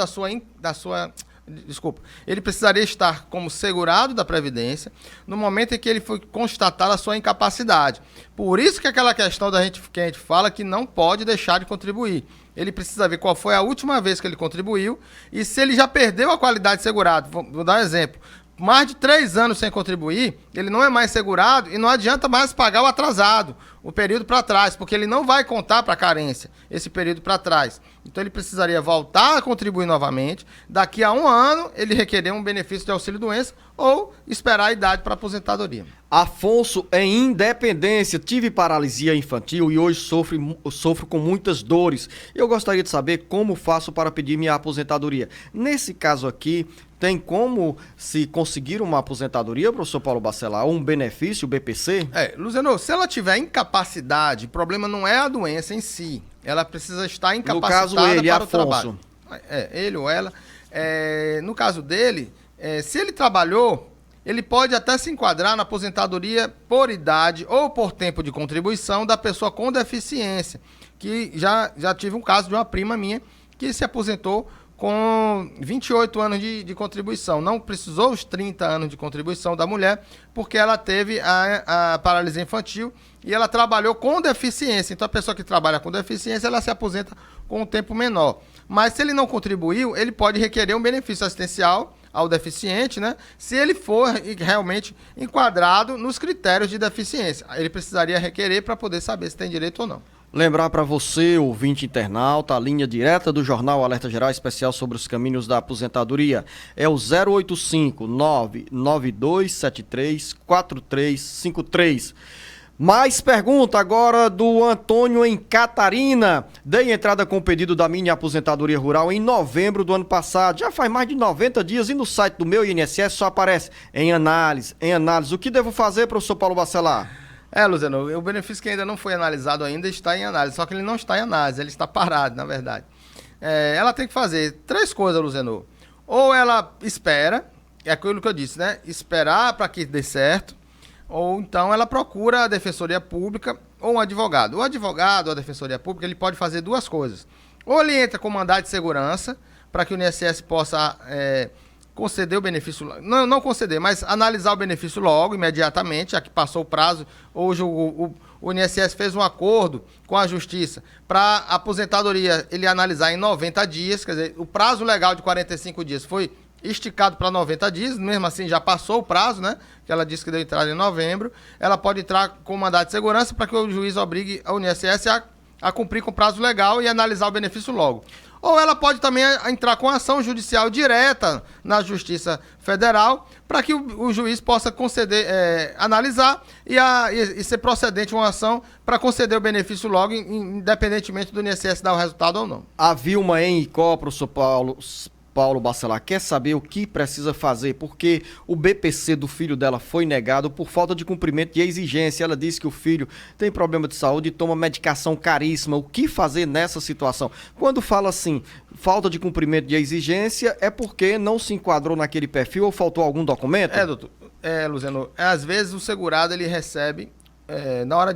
ele precisaria estar como segurado da Previdência no momento em que ele foi constatada a sua incapacidade. Por isso que aquela questão que a gente fala que não pode deixar de contribuir. Ele precisa ver qual foi a última vez que ele contribuiu e se ele já perdeu a qualidade de segurado. Vou dar um exemplo. Mais de 3 anos sem contribuir, ele não é mais segurado e não adianta mais pagar o atrasado, o período para trás, porque ele não vai contar para a carência esse período para trás. Então ele precisaria voltar a contribuir novamente, daqui a 1 ano ele requerer um benefício de auxílio-doença ou esperar a idade para aposentadoria. Afonso, em Independência, tive paralisia infantil e hoje sofro com muitas dores. Eu gostaria de saber como faço para pedir minha aposentadoria. Nesse caso aqui, tem como se conseguir uma aposentadoria, professor Paulo Bacelar, ou um benefício, o BPC? Luciano, se ela tiver incapacidade, o problema não é a doença em si. Ela precisa estar incapacitada no caso, ele, para Afonso. o trabalho. Ele ou ela. No caso dele, se ele trabalhou, ele pode até se enquadrar na aposentadoria por idade ou por tempo de contribuição da pessoa com deficiência, que já tive um caso de uma prima minha que se aposentou com 28 anos de contribuição. Não precisou os 30 anos de contribuição da mulher, porque ela teve a paralisia infantil e ela trabalhou com deficiência. Então, a pessoa que trabalha com deficiência, ela se aposenta com um tempo menor. Mas, se ele não contribuiu, ele pode requerer um benefício assistencial ao deficiente, né? Se ele for realmente enquadrado nos critérios de deficiência. Ele precisaria requerer para poder saber se tem direito ou não. Lembrar para você, ouvinte internauta, a linha direta do Jornal Alerta Geral Especial sobre os caminhos da aposentadoria é o 085-99273-4353. Mais pergunta agora do Antônio em Catarina. Dei entrada com o pedido da minha aposentadoria rural em novembro do ano passado. Já faz mais de 90 dias e no site do meu INSS só aparece em análise. O que devo fazer, professor Paulo Bacelar? Luciano, o benefício que ainda não foi analisado ainda está em análise, só que ele não está em análise, ele está parado, na verdade. Ela tem que fazer 3 coisas, Luciano. Ou ela espera, é aquilo que eu disse, né? Esperar para que dê certo, ou então ela procura a Defensoria Pública ou um advogado. O advogado ou a Defensoria Pública, ele pode fazer 2 coisas. Ou ele entra com mandado de segurança, para que o INSS possa conceder o benefício, não conceder, mas analisar o benefício logo, imediatamente, já que passou o prazo. Hoje o INSS fez um acordo com a Justiça para a aposentadoria ele analisar em 90 dias, quer dizer, o prazo legal de 45 dias foi esticado para 90 dias, mesmo assim já passou o prazo, né? Que ela disse que deu entrada em novembro. Ela pode entrar com mandado de segurança para que o juiz obrigue a INSS a cumprir com o prazo legal e analisar o benefício logo. Ou ela pode também entrar com ação judicial direta na Justiça Federal para que o juiz possa conceder, analisar e ser procedente uma ação para conceder o benefício logo, independentemente do INSS dar o resultado ou não. A Vilma em Icó, professor Paulo, Paulo Bacelar quer saber o que precisa fazer, porque o BPC do filho dela foi negado por falta de cumprimento de exigência. Ela disse que o filho tem problema de saúde e toma medicação caríssima. O que fazer nessa situação? Quando fala assim, falta de cumprimento de exigência, é porque não se enquadrou naquele perfil ou faltou algum documento? Doutor. Luciano, às vezes o segurado ele recebe, na hora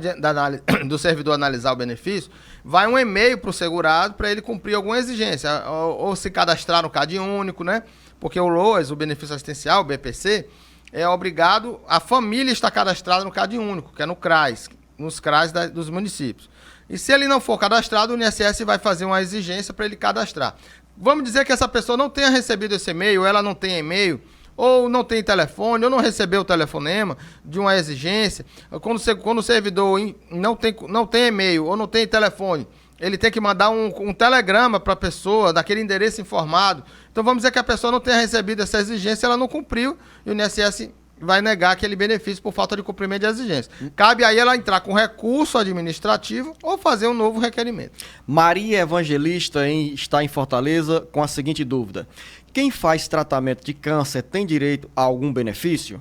do servidor analisar o benefício, vai um e-mail para o segurado para ele cumprir alguma exigência, ou se cadastrar no CAD único, né? Porque o LOAS, o benefício assistencial, o BPC, é obrigado, a família está cadastrada no CAD único, que é no CRAS, nos CRAS dos municípios. E se ele não for cadastrado, o INSS vai fazer uma exigência para ele cadastrar. Vamos dizer que essa pessoa não tenha recebido esse e-mail, ela não tem e-mail, ou não tem telefone, ou não recebeu o telefonema de uma exigência. Quando o servidor não tem e-mail ou não tem telefone, ele tem que mandar um telegrama para a pessoa daquele endereço informado. Então vamos dizer que a pessoa não tenha recebido essa exigência, ela não cumpriu, e o INSS vai negar aquele benefício por falta de cumprimento de exigência. Cabe aí ela entrar com recurso administrativo ou fazer um novo requerimento. Maria Evangelista está em Fortaleza com a seguinte dúvida: quem faz tratamento de câncer tem direito a algum benefício?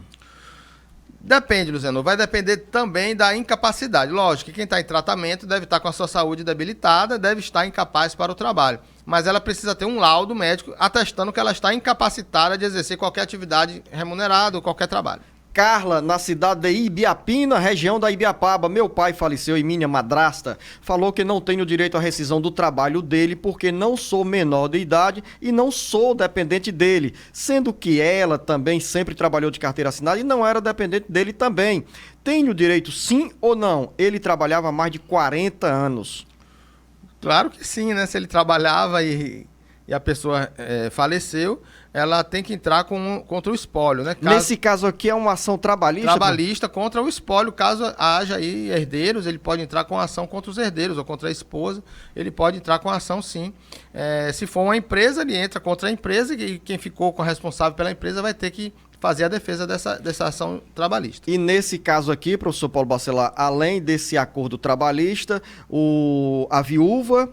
Depende, Luciano. Vai depender também da incapacidade. Lógico que quem está em tratamento deve estar com a sua saúde debilitada, deve estar incapaz para o trabalho. Mas ela precisa ter um laudo médico atestando que ela está incapacitada de exercer qualquer atividade remunerada ou qualquer trabalho. Carla, na cidade de Ibiapina, região da Ibiapaba. Meu pai faleceu e minha madrasta falou que não tenho direito à rescisão do trabalho dele porque não sou menor de idade e não sou dependente dele, sendo que ela também sempre trabalhou de carteira assinada e não era dependente dele também. Tenho direito sim ou não? Ele trabalhava há mais de 40 anos. Claro que sim, né? Se ele trabalhava e a pessoa faleceu, ela tem que entrar contra o espólio, né? Nesse caso aqui é uma ação trabalhista? Trabalhista contra o espólio. Caso haja aí herdeiros, ele pode entrar com ação contra os herdeiros ou contra a esposa. Ele pode entrar com ação, sim. Se for uma empresa, ele entra contra a empresa e quem ficou com a responsável pela empresa vai ter que fazer a defesa dessa ação trabalhista. E nesse caso aqui, professor Paulo Bacelar, além desse acordo trabalhista, a viúva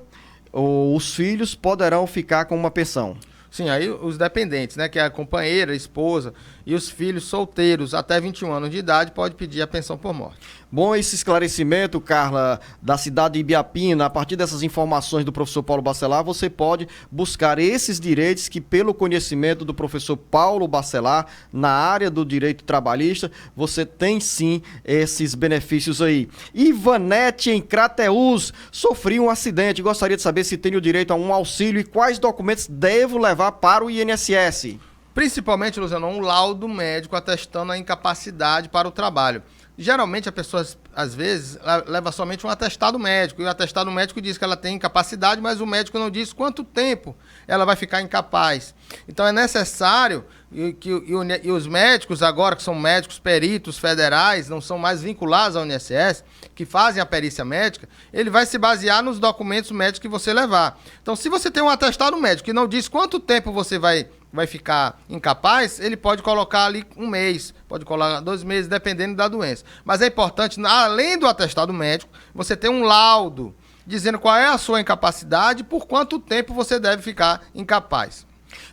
ou os filhos poderão ficar com uma pensão? Sim, aí os dependentes, né, que é a companheira, a esposa e os filhos solteiros até 21 anos de idade pode pedir a pensão por morte. Bom, esse esclarecimento, Carla, da cidade de Ibiapina, a partir dessas informações do professor Paulo Bacelar, você pode buscar esses direitos que, pelo conhecimento do professor Paulo Bacelar, na área do direito trabalhista, você tem sim esses benefícios aí. Ivanete, em Crateús, sofri um acidente. Gostaria de saber se tenho direito a um auxílio e quais documentos devo levar para o INSS. Principalmente, Luciano, um laudo médico atestando a incapacidade para o trabalho. Geralmente a pessoa, às vezes, leva somente um atestado médico, e o atestado médico diz que ela tem incapacidade, mas o médico não diz quanto tempo ela vai ficar incapaz. Então é necessário que os médicos agora, que são médicos peritos federais, não são mais vinculados ao INSS, que fazem a perícia médica, ele vai se basear nos documentos médicos que você levar. Então, se você tem um atestado médico que não diz quanto tempo você vai ficar incapaz, ele pode colocar ali 1 mês, pode colocar 2 meses, dependendo da doença. Mas é importante, além do atestado médico, você ter um laudo dizendo qual é a sua incapacidade e por quanto tempo você deve ficar incapaz.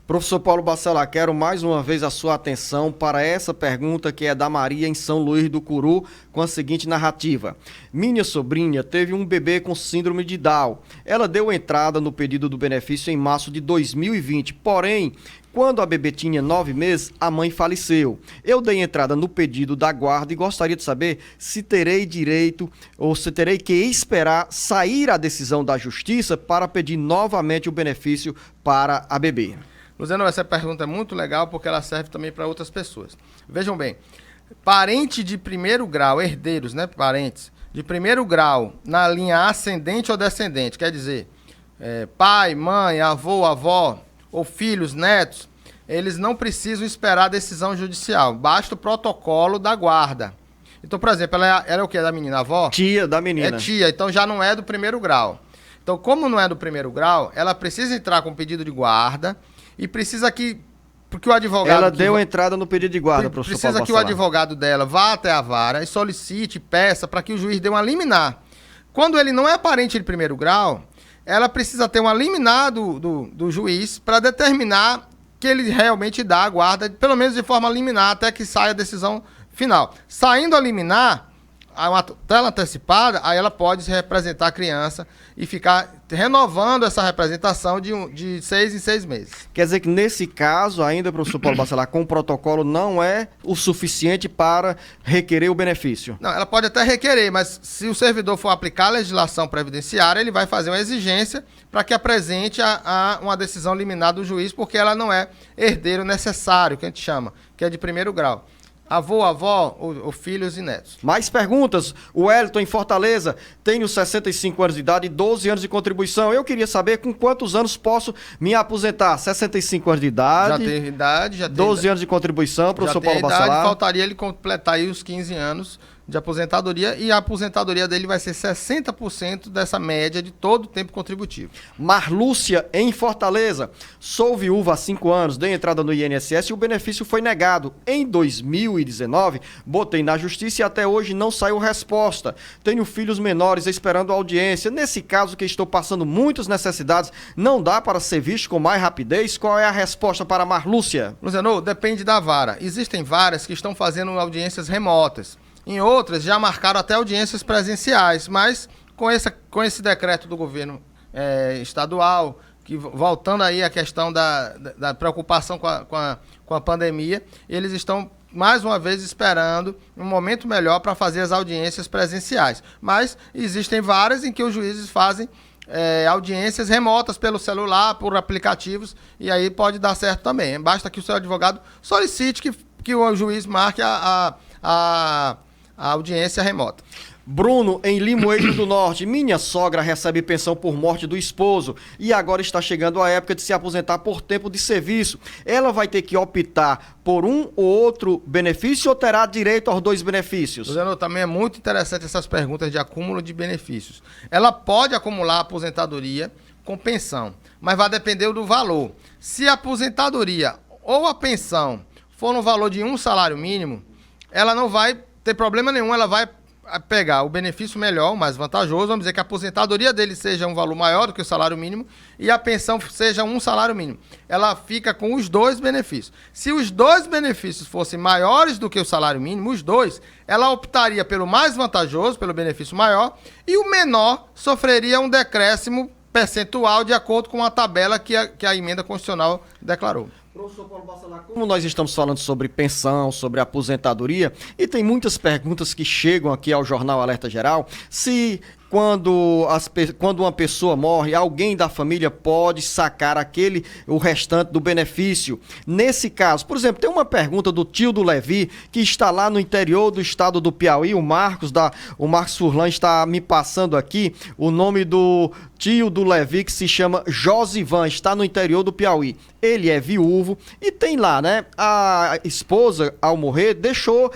Professor Paulo Bacelar, quero mais uma vez a sua atenção para essa pergunta que é da Maria em São Luís do Curu, com a seguinte narrativa. Minha sobrinha teve um bebê com síndrome de Down. Ela deu entrada no pedido do benefício em março de 2020, porém, quando a bebê tinha 9 meses, a mãe faleceu. Eu dei entrada no pedido da guarda e gostaria de saber se terei direito ou se terei que esperar sair a decisão da justiça para pedir novamente o benefício para a bebê. Luciano, essa pergunta é muito legal porque ela serve também para outras pessoas. Vejam bem, parente de primeiro grau, herdeiros, né, parentes, de primeiro grau na linha ascendente ou descendente, quer dizer, pai, mãe, avô, avó, ou filhos, netos, eles não precisam esperar a decisão judicial, basta o protocolo da guarda. Então, por exemplo, ela é o que da menina? Avó? Tia da menina. É tia, então já não é do primeiro grau. Então, como não é do primeiro grau, ela precisa entrar com pedido de guarda e precisa porque o advogado... Ela deu entrada no pedido de guarda, professor Paulo Precisa que o advogado dela vá até a vara e solicite, peça para que o juiz dê uma liminar. Quando ele não é parente de primeiro grau, ela precisa ter uma liminar do juiz para determinar que ele realmente dá a guarda, pelo menos de forma liminar, até que saia a decisão final. Saindo a liminar, uma tela antecipada, aí ela pode representar a criança e ficar renovando essa representação de 6 em 6 meses. Quer dizer que nesse caso, ainda, professor Paulo Bacelar, com o protocolo não é o suficiente para requerer o benefício? Não, ela pode até requerer, mas se o servidor for aplicar a legislação previdenciária, ele vai fazer uma exigência para que apresente uma decisão liminar do juiz, porque ela não é herdeiro necessário, que a gente chama, que é de primeiro grau. Avô, avó, ou filhos e netos. Mais perguntas. O Wellington, em Fortaleza, tenho 65 anos de idade e 12 anos de contribuição. Eu queria saber com quantos anos posso me aposentar. 65 anos de idade. Já tem idade, já tem 12 anos de contribuição, professor Paulo Bacelar. Faltaria ele completar aí os 15 anos de aposentadoria, e a aposentadoria dele vai ser 60% dessa média de todo o tempo contributivo. Marlúcia, em Fortaleza. Sou viúva há 5 anos, dei entrada no INSS e o benefício foi negado. Em 2019, botei na justiça e até hoje não saiu resposta. Tenho filhos menores esperando audiência. Nesse caso, que estou passando muitas necessidades, não dá para ser visto com mais rapidez? Qual é a resposta para Marlúcia? Luciano, depende da vara. Existem varas que estão fazendo audiências remotas. Em outras, já marcaram até audiências presenciais, mas com esse decreto do governo estadual, que voltando aí a questão da preocupação com a pandemia, eles estão, mais uma vez, esperando um momento melhor para fazer as audiências presenciais. Mas existem varas em que os juízes fazem audiências remotas pelo celular, por aplicativos, e aí pode dar certo também. Basta que o seu advogado solicite que o juiz marque a audiência remota. Bruno, em Limoeiro do Norte. Minha sogra recebe pensão por morte do esposo e agora está chegando a época de se aposentar por tempo de serviço. Ela vai ter que optar por um ou outro benefício ou terá direito aos 2 benefícios? Luciano, também é muito interessante essas perguntas de acúmulo de benefícios. Ela pode acumular a aposentadoria com pensão, mas vai depender do valor. Se a aposentadoria ou a pensão for no valor de um salário mínimo, ela não vai ter problema nenhum, ela vai pegar o benefício melhor, o mais vantajoso, vamos dizer que a aposentadoria dele seja um valor maior do que o salário mínimo e a pensão seja um salário mínimo. Ela fica com os 2 benefícios. Se os 2 benefícios fossem maiores do que o salário mínimo, os 2, ela optaria pelo mais vantajoso, pelo benefício maior, e o menor sofreria um decréscimo percentual de acordo com a tabela que a emenda constitucional declarou. Professor Paulo Bacelar, como nós estamos falando sobre pensão, sobre aposentadoria, e tem muitas perguntas que chegam aqui ao Jornal Alerta Geral, se quando uma pessoa morre, alguém da família pode sacar o restante do benefício. Nesse caso, por exemplo, tem uma pergunta do tio do Levi, que está lá no interior do estado do Piauí, o Marcos Furlan está me passando aqui o nome do tio do Levi, que se chama Josivan, está no interior do Piauí. Ele é viúvo e tem lá, né? A esposa, ao morrer,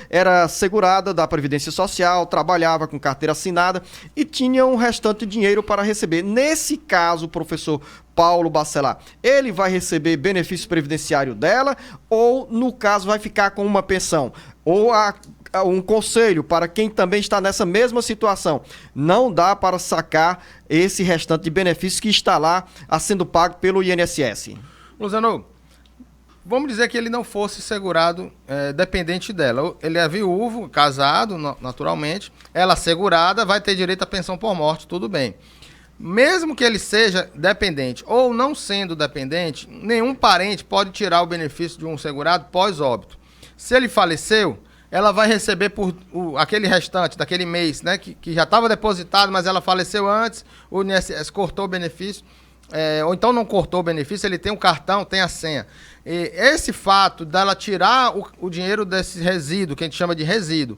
era segurada da Previdência Social, trabalhava com carteira assinada e tinha um restante de dinheiro para receber. Nesse caso, professor Paulo Bacelar, ele vai receber benefício previdenciário dela ou, no caso, vai ficar com uma pensão? Ou um conselho para quem também está nessa mesma situação: não dá para sacar esse restante de benefício que está lá sendo pago pelo INSS. Luciano, vamos dizer que ele não fosse segurado dependente dela. Ele é viúvo, casado, naturalmente. Ela segurada, vai ter direito à pensão por morte, tudo bem. Mesmo que ele seja dependente ou não sendo dependente, nenhum parente pode tirar o benefício de um segurado pós-óbito. Se ele faleceu, ela vai receber por aquele restante daquele mês, né, que já estava depositado, mas ela faleceu antes, o INSS cortou o benefício. Ou então não cortou o benefício, ele tem um cartão, tem a senha. E esse fato dela tirar o dinheiro desse resíduo, que a gente chama de resíduo,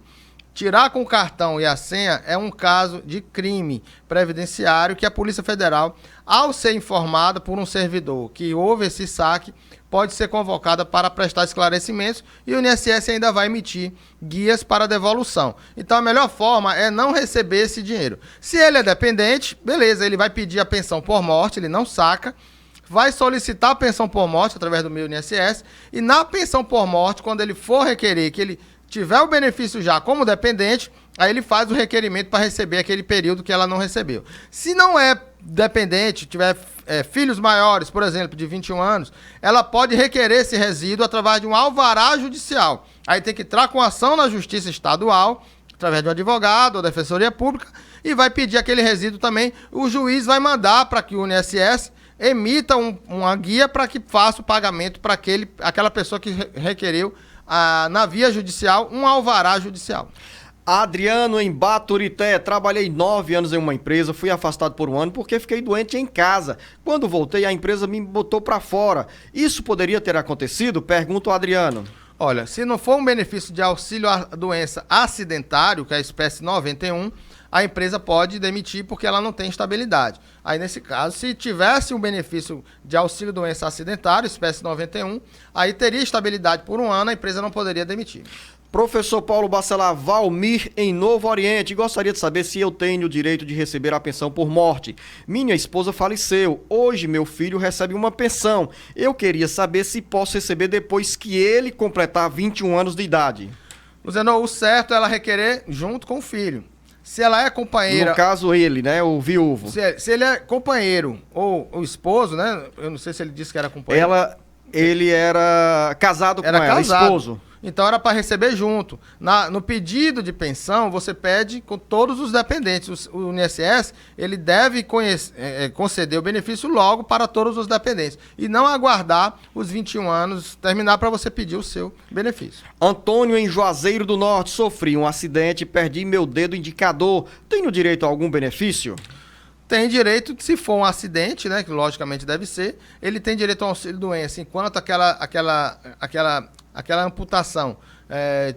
tirar com o cartão e a senha é um caso de crime previdenciário que a Polícia Federal, ao ser informada por um servidor que houve esse saque, pode ser convocada para prestar esclarecimentos e o INSS ainda vai emitir guias para devolução. Então a melhor forma é não receber esse dinheiro. Se ele é dependente, beleza, ele vai pedir a pensão por morte, ele não saca, vai solicitar a pensão por morte através do meu INSS e na pensão por morte, quando ele for requerer que ele tiver o benefício já como dependente, aí ele faz o requerimento para receber aquele período que ela não recebeu. Se não é dependente, tiver filhos maiores, por exemplo, de 21 anos, ela pode requerer esse resíduo através de um alvará judicial. Aí tem que entrar com ação na Justiça Estadual, através de um advogado ou Defensoria Pública, e vai pedir aquele resíduo também. O juiz vai mandar para que o INSS emita uma guia para que faça o pagamento para aquela pessoa que requeriu na via judicial um alvará judicial. Adriano, em Baturité, trabalhei 9 anos em uma empresa, fui afastado por 1 ano porque fiquei doente em casa. Quando voltei, a empresa me botou para fora. Isso poderia ter acontecido? Pergunta o Adriano. Olha, se não for um benefício de auxílio à doença acidentário, que é a espécie 91, a empresa pode demitir porque ela não tem estabilidade. Aí, nesse caso, se tivesse um benefício de auxílio doença acidentário, espécie 91, aí teria estabilidade por 1 ano, a empresa não poderia demitir. Professor Paulo Bacelar, Valmir, em Novo Oriente, gostaria de saber se eu tenho o direito de receber a pensão por morte. Minha esposa faleceu, hoje meu filho recebe uma pensão. Eu queria saber se posso receber depois que ele completar 21 anos de idade. Luzenor, o certo é ela requerer junto com o filho. Se ela é companheira... No caso ele, né, o viúvo. Se ele é companheiro ou o esposo, né, eu não sei se ele disse que era companheiro. Ele era casado com ela, casado. esposo. Então era para receber junto. No pedido de pensão, você pede com todos os dependentes. O INSS, ele deve conceder o benefício logo para todos os dependentes. E não aguardar os 21 anos terminar para você pedir o seu benefício. Antônio, em Juazeiro do Norte, sofri um acidente e perdi meu dedo indicador. Tenho direito a algum benefício? Tem direito, se for um acidente, né, que logicamente deve ser, ele tem direito ao auxílio-doença, enquanto aquela amputação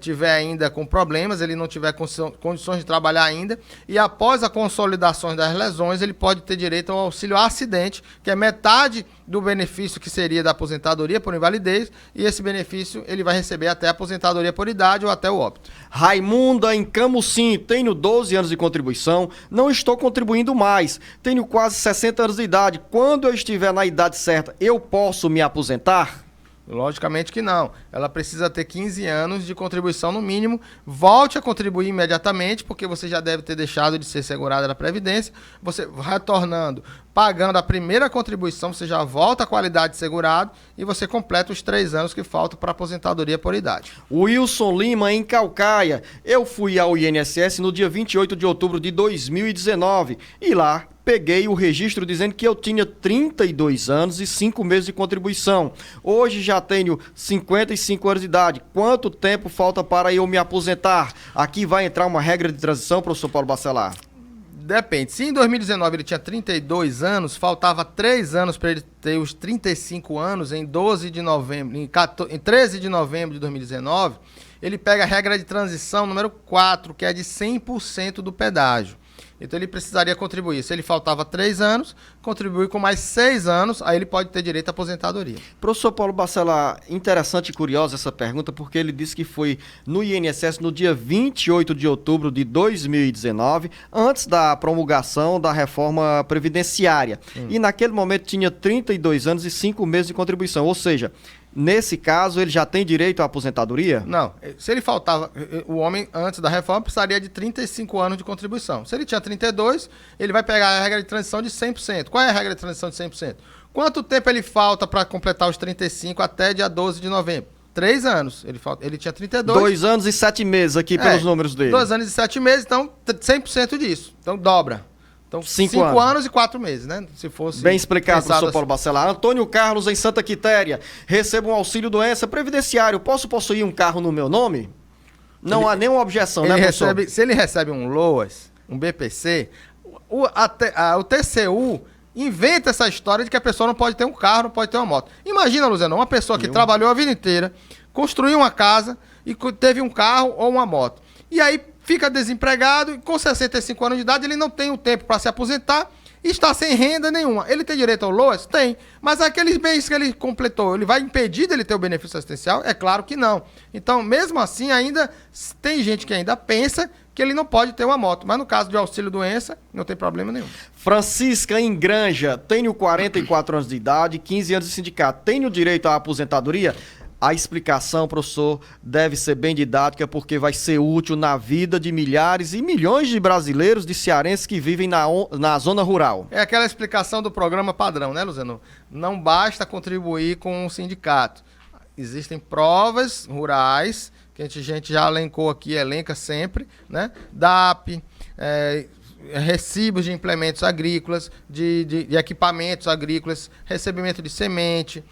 tiver ainda com problemas, ele não tiver condições de trabalhar ainda, e após a consolidação das lesões, ele pode ter direito ao auxílio-acidente, que é metade do benefício que seria da aposentadoria por invalidez, e esse benefício ele vai receber até a aposentadoria por idade ou até o óbito. Raimunda, em Camusim, tenho 12 anos de contribuição, não estou contribuindo mais, tenho quase 60 anos de idade, quando eu estiver na idade certa, eu posso me aposentar? Logicamente que não. Ela precisa ter 15 anos de contribuição no mínimo. Volte a contribuir imediatamente, porque você já deve ter deixado de ser segurada da Previdência. Você retornando, pagando a primeira contribuição, você já volta a qualidade de segurado e você completa os 3 anos que faltam para aposentadoria por idade. Wilson Lima, em Calcaia. Eu fui ao INSS no dia 28 de outubro de 2019 e lá peguei o registro dizendo que eu tinha 32 anos e 5 meses de contribuição. Hoje já tenho 55 anos de idade. Quanto tempo falta para eu me aposentar? Aqui vai entrar uma regra de transição, professor Paulo Bacelar? Depende. Se em 2019 ele tinha 32 anos, faltava 3 anos para ele ter os 35 anos, em 13 de novembro de 2019, ele pega a regra de transição número 4, que é de 100% do pedágio. Então ele precisaria contribuir. Se ele faltava 3 anos, contribui com mais 6 anos, aí ele pode ter direito à aposentadoria. Professor Paulo Bacelar, interessante e curiosa essa pergunta, porque ele disse que foi no INSS no dia 28 de outubro de 2019, antes da promulgação da reforma previdenciária. E naquele momento tinha 32 anos e 5 meses de contribuição, ou seja, nesse caso, ele já tem direito à aposentadoria? Não. Se ele faltava, o homem, antes da reforma, precisaria de 35 anos de contribuição. Se ele tinha 32, ele vai pegar a regra de transição de 100%. Qual é a regra de transição de 100%? Quanto tempo ele falta para completar os 35 até dia 12 de novembro? 3 anos. Ele tinha 32. 2 anos e 7 meses aqui pelos números dele. 2 anos e 7 meses, então 100% disso. Então dobra. Então, 5 anos e 4 meses, né? Se fosse. Bem explicado, professor Paulo assim. Bacelar. Antônio Carlos, em Santa Quitéria. Recebo um auxílio doença previdenciário. Posso possuir um carro no meu nome? Não há nenhuma objeção, né, professor? Se ele recebe um LOAS, um BPC, o TCU inventa essa história de que a pessoa não pode ter um carro, não pode ter uma moto. Imagina, Luziano, uma pessoa que trabalhou a vida inteira, construiu uma casa e teve um carro ou uma moto. E aí fica desempregado e com 65 anos de idade ele não tem o tempo para se aposentar e está sem renda nenhuma. Ele tem direito ao LOAS? Tem. Mas aqueles bens que ele completou, ele vai impedir dele ter o benefício assistencial? É claro que não. Então, mesmo assim, ainda tem gente que ainda pensa que ele não pode ter uma moto. Mas no caso de auxílio-doença, não tem problema nenhum. Francisca, em Granja. Tenho 44 anos de idade, 15 anos de sindicato. Tenho direito à aposentadoria? A explicação, professor, deve ser bem didática, porque vai ser útil na vida de milhares e milhões de brasileiros, de cearenses que vivem na zona rural. É aquela explicação do programa padrão, né, Luzeno? Não basta contribuir com o sindicato. Existem provas rurais, que a gente já elencou aqui, elenca sempre, né? DAP, recibos de implementos agrícolas, de equipamentos agrícolas, recebimento de semente,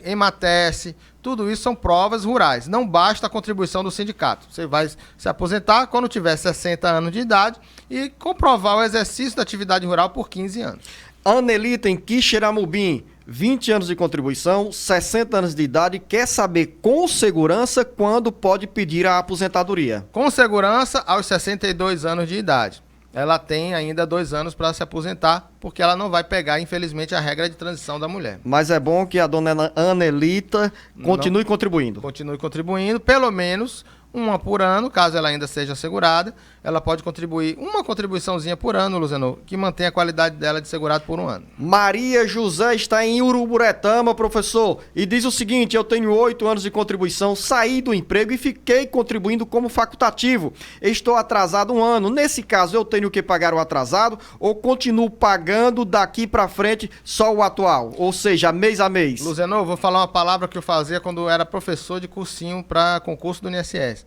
EMATES, tudo isso são provas rurais. Não basta a contribuição do sindicato. Você vai se aposentar quando tiver 60 anos de idade e comprovar o exercício da atividade rural por 15 anos. Anelita em Quixeramobim, 20 anos de contribuição, 60 anos de idade, quer saber com segurança quando pode pedir a aposentadoria. Com segurança aos 62 anos de idade. Ela tem ainda 2 anos para se aposentar, porque ela não vai pegar, infelizmente, a regra de transição da mulher. Mas é bom que a dona Anelita continue contribuindo. Continue contribuindo, pelo menos uma por ano, caso ela ainda seja segurada. Ela pode contribuir uma contribuiçãozinha por ano, Luzeno, que mantém a qualidade dela de segurado por 1 ano. Maria José está em Uruburetama, professor, e diz o seguinte: eu tenho 8 anos de contribuição, saí do emprego e fiquei contribuindo como facultativo. Estou atrasado 1 ano. Nesse caso, eu tenho que pagar o atrasado ou continuo pagando daqui para frente só o atual? Ou seja, mês a mês. Luzeno, vou falar uma palavra que eu fazia quando eu era professor de cursinho para concurso do INSS.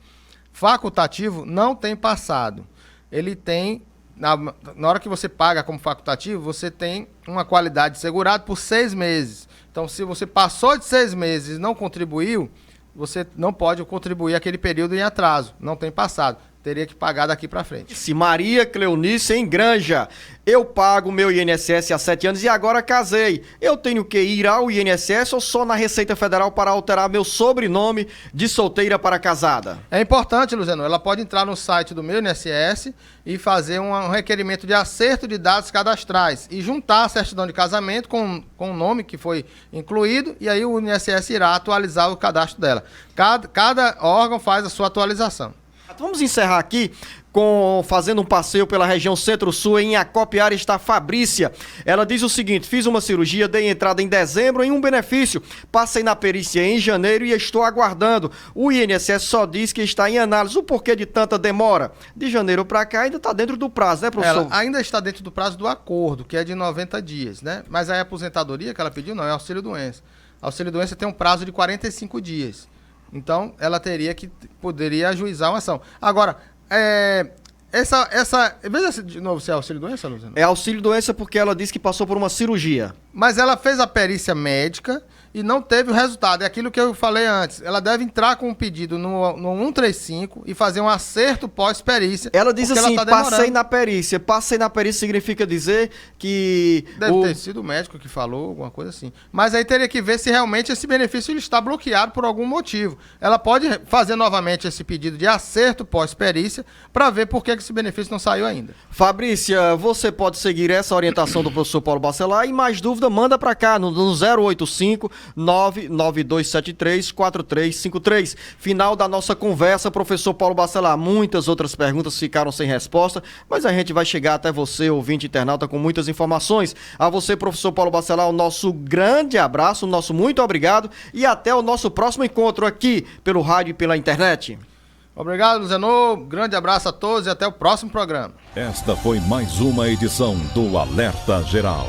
Facultativo não tem passado. Ele tem, na hora que você paga como facultativo, você tem uma qualidade de segurado por 6 meses. Então, se você passou de 6 meses e não contribuiu, você não pode contribuir aquele período em atraso. Não tem passado. Teria que pagar daqui para frente. Se Maria Cleonice em Granja, eu pago meu INSS há 7 anos e agora casei. Eu tenho que ir ao INSS ou só na Receita Federal para alterar meu sobrenome de solteira para casada? É importante, Luzeno, ela pode entrar no site do meu INSS e fazer um requerimento de acerto de dados cadastrais e juntar a certidão de casamento com o nome que foi incluído, e aí o INSS irá atualizar o cadastro dela. Cada órgão faz a sua atualização. Vamos encerrar aqui fazendo um passeio pela região Centro-Sul. Em Acopiara está a Fabrícia. Ela diz o seguinte: fiz uma cirurgia, dei entrada em dezembro em um benefício. Passei na perícia em janeiro e estou aguardando. O INSS só diz que está em análise. O porquê de tanta demora? De janeiro para cá ainda está dentro do prazo, né, professor? Ela ainda está dentro do prazo do acordo, que é de 90 dias, né? Mas a aposentadoria que ela pediu não, é auxílio-doença. Auxílio-doença tem um prazo de 45 dias. Então, ela poderia ajuizar uma ação. Agora, veja de novo se é auxílio-doença, Luciano. É auxílio-doença porque ela disse que passou por uma cirurgia. Mas ela fez a perícia médica e não teve o resultado. É aquilo que eu falei antes. Ela deve entrar com um pedido no 135 e fazer um acerto pós-perícia. Ela diz assim, passei na perícia. Passei na perícia significa dizer que... Deve ter sido o médico que falou, alguma coisa assim. Mas aí teria que ver se realmente esse benefício ele está bloqueado por algum motivo. Ela pode fazer novamente esse pedido de acerto pós-perícia para ver por que esse benefício não saiu ainda. Fabrícia, você pode seguir essa orientação do professor Paulo Bacelar e mais dúvida, manda para cá no 085 99273 4353. Final da nossa conversa, professor Paulo Bacelar. Muitas outras perguntas ficaram sem resposta, mas a gente vai chegar até você, ouvinte internauta, com muitas informações. A você, professor Paulo Bacelar, o nosso grande abraço, o nosso muito obrigado e até o nosso próximo encontro aqui pelo rádio e pela internet. Obrigado, Luzeno. Grande abraço a todos e até o próximo programa. Esta foi mais uma edição do Alerta Geral.